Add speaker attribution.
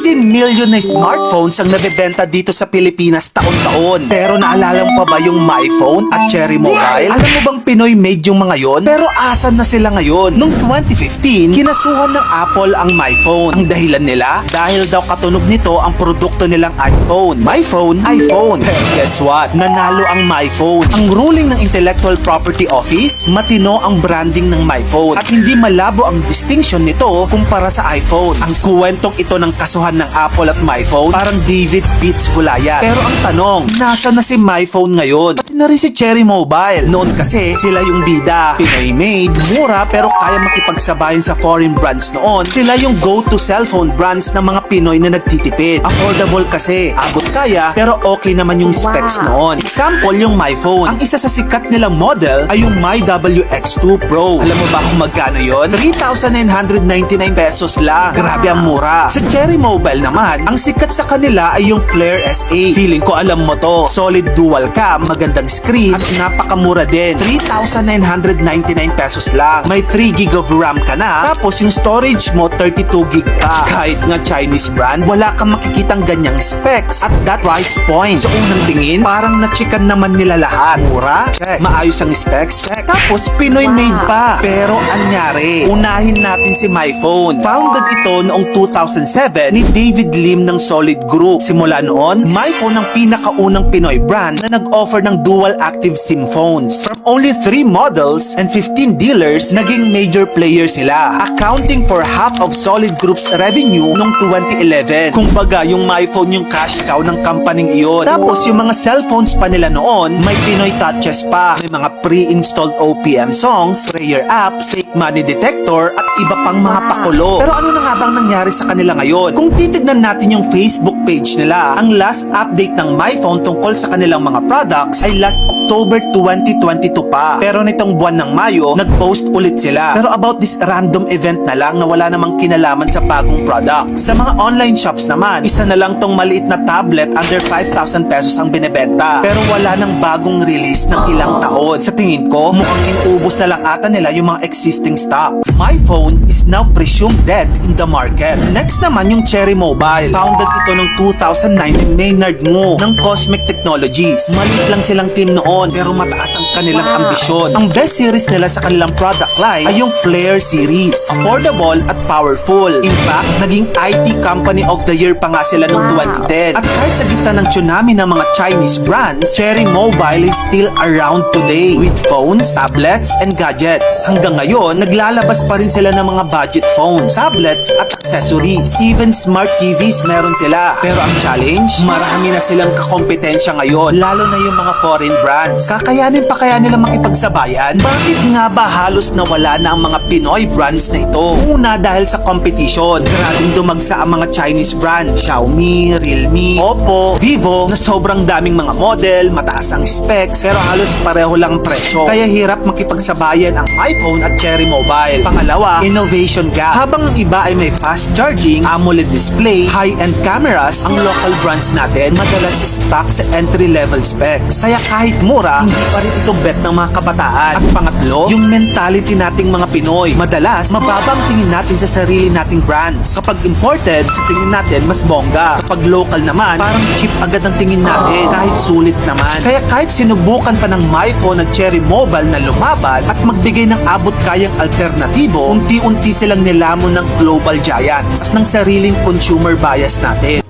Speaker 1: multi-million na smartphones ang nabebenta dito sa Pilipinas taon-taon. Pero naalala mo pa ba yung MyPhone at Cherry Mobile? Alam mo bang Pinoy-made yung mga yon? Pero asan na sila ngayon? Noong 2015, kinasuhan ng Apple ang MyPhone. Ang dahilan nila? Dahil daw katunog nito ang produkto nilang iPhone. MyPhone, iPhone. Pero guess what? Nanalo ang MyPhone. Ang ruling ng Intellectual Property Office, matino ang branding ng MyPhone. At hindi malabo ang distinction nito kumpara sa iPhone. Ang kwentong ito ng kasuhan ng Apple at MyPhone, parang David beats Goliath. Pero ang tanong, nasa na si MyPhone ngayon? Pati na rin si Cherry Mobile. Noon kasi, sila yung bida. Pinoy-made, mura pero kaya makipagsabayan sa foreign brands noon. Sila yung go-to cellphone brands ng mga Pinoy na nagtitipid. Affordable kasi, abot kaya, pero okay naman yung specs noon. Example, yung MyPhone. Ang isa sa sikat nilang model ay yung MyWX2 Pro. Alam mo ba kung magkano yon? 3,999 pesos lang. Grabe ang mura. Sa Cherry Mobile naman, ang sikat sa kanila ay yung Flare SA. Feeling ko alam mo to. Solid dual cam, magandang screen, at napakamura din. 3,999 pesos lang. May 3 gig of RAM ka na, tapos yung storage mo 32 gig pa. Kahit nga Chinese brand, wala kang makikitang ganyang specs at that price point. So unang tingin, parang nachikan naman nila lahat. Mura? Check. Maayos ang specs? Check. Tapos Pinoy made pa. Pero anyari, unahin natin si MyPhone. Founded ito noong 2007 ni David Lim ng Solid Group. Simula noon, MyPhone ang pinakaunang Pinoy brand na nag-offer ng dual active SIM phones. From only 3 models and 15 dealers, naging major player sila, accounting for half of Solid Group's revenue noong 2011. Kumbaga, yung MyPhone yung cash cow ng company iyon. Tapos yung mga cellphones pa nila noon, may Pinoy touches pa. May mga pre-installed OPM songs, prayer apps, fake money detector, at iba pang mga pakulo. Pero ano na nga bang nangyari sa kanila ngayon? Kung titignan natin yung Facebook page nila, ang last update ng MyPhone tungkol sa kanilang mga products ay last October 2022 pa. Pero nitong buwan ng Mayo, nag-post ulit sila. Pero about this random event na lang na wala namang kinalaman sa bagong product. Sa mga online shops naman, isa na lang tong maliit na tablet under 5,000 pesos ang binebenta. Pero wala nang bagong release ng ilang taon. Sa tingin ko, mukhang inubos na lang ata nila yung mga existing stocks. MyPhone is now presumed dead in the market. Next naman yung Cherry Mobile. Founded ito noong 2009 ni Maynard Ngu ng Cosmic Technologies. Maliit lang silang team noon pero mataas ang kanilang ambisyon. Ang best series nila sa kanilang product line ay yung Flare series. Affordable at powerful. In fact, naging IT Company of the Year pa nga sila noong 2010. At kahit sa gitna ng tsunami ng mga Chinese brands, Cherry Mobile is still around today with phones, tablets, and gadgets. Hanggang ngayon, naglalabas pa rin sila ng mga budget phones, tablets, at accessories. Even smart TVs meron sila. Pero ang challenge, marami na silang kakompetensya ngayon, lalo na yung mga foreign brands. Kakayanin pa kaya nila makipagsabayan? Bakit nga ba halos nawala na ang mga Pinoy brands na ito? Una dahil sa competition. Grabing dumagsa ang mga Chinese brands, Xiaomi, Realme, Oppo, Vivo, na sobrang daming mga model, mataas ang specs, pero halos pareho lang presyo. Kaya hirap makipagsabayan ang iPhone at Cherry Mobile. Pangalawa, innovation gap. Habang ang iba ay may fast charging, AMOLED display, high-end cameras, ang local brands natin madalas stock sa entry-level specs. Kaya kahit mura, hindi pa rin ito bet ng mga kabataan. At pangatlo, yung mentality nating mga Pinoy. Madalas, mababang tingin natin sa sarili nating brands. Kapag imported, sa tingin natin mas bongga. Kapag local naman, parang cheap agad ang tingin natin, kahit sulit naman. Kaya kahit sinubukan pa ng MyPhone at Cherry Mobile na lumaban at magbigay ng abot kayang alternatibo, unti-unti silang nilamon ng global giants at ng sariling consumer bias natin.